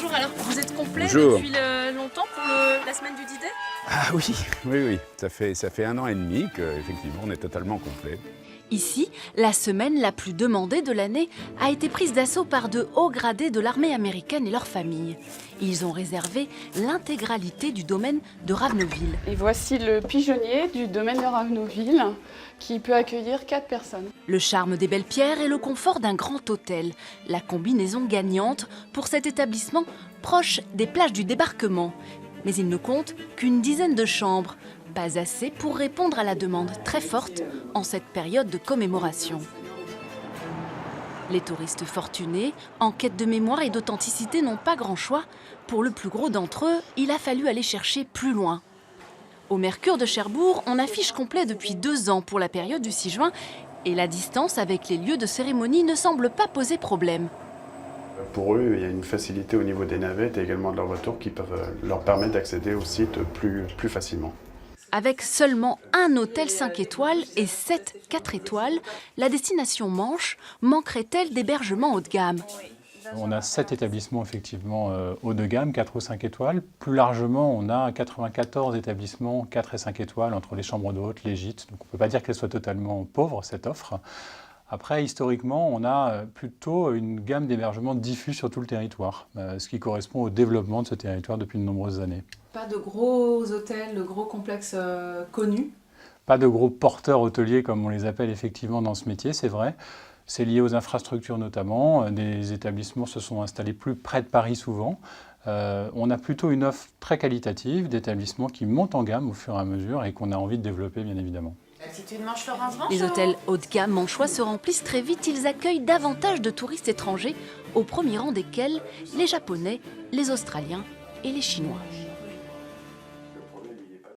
Bonjour, alors vous êtes complet Bonjour. depuis longtemps pour la semaine du D-Day? Ah oui, oui, ça fait 1 an et demi qu'effectivement on est totalement complet. Ici, la semaine la plus demandée de l'année a été prise d'assaut par de hauts gradés de l'armée américaine et leurs familles. Ils ont réservé l'intégralité du domaine de Raveneville. Et voici le pigeonnier du domaine de Raveneville qui peut accueillir 4 personnes. Le charme des belles pierres et le confort d'un grand hôtel. La combinaison gagnante pour cet établissement proche des plages du débarquement. Mais il ne compte qu'une dizaine de chambres. Pas assez pour répondre à la demande très forte en cette période de commémoration. Les touristes fortunés, en quête de mémoire et d'authenticité, n'ont pas grand choix. Pour le plus gros d'entre eux, il a fallu aller chercher plus loin. Au Mercure de Cherbourg, on affiche complet depuis 2 ans pour la période du 6 juin et la distance avec les lieux de cérémonie ne semble pas poser problème. Pour eux, il y a une facilité au niveau des navettes et également de leur voiture qui peuvent leur permettre d'accéder au site plus facilement. Avec seulement un hôtel 5 étoiles et 7 4 étoiles, la destination Manche manquerait-elle d'hébergement haut de gamme? On a 7 établissements effectivement haut de gamme, 4 ou 5 étoiles. Plus largement, on a 94 établissements 4 et 5 étoiles entre les chambres d'hôtes, les gîtes. Donc on ne peut pas dire qu'elle soit totalement pauvre, cette offre. Après, historiquement, on a plutôt une gamme d'hébergements diffus sur tout le territoire, ce qui correspond au développement de ce territoire depuis de nombreuses années. Pas de gros hôtels, de gros complexes connus? Pas de gros porteurs hôteliers comme on les appelle effectivement dans ce métier, c'est vrai. C'est lié aux infrastructures notamment. Des établissements se sont installés plus près de Paris souvent. On a plutôt une offre très qualitative d'établissements qui montent en gamme au fur et à mesure et qu'on a envie de développer bien évidemment. Les hôtels haut de gamme manchois se remplissent très vite. Ils accueillent davantage de touristes étrangers, au premier rang desquels les Japonais, les Australiens et les Chinois.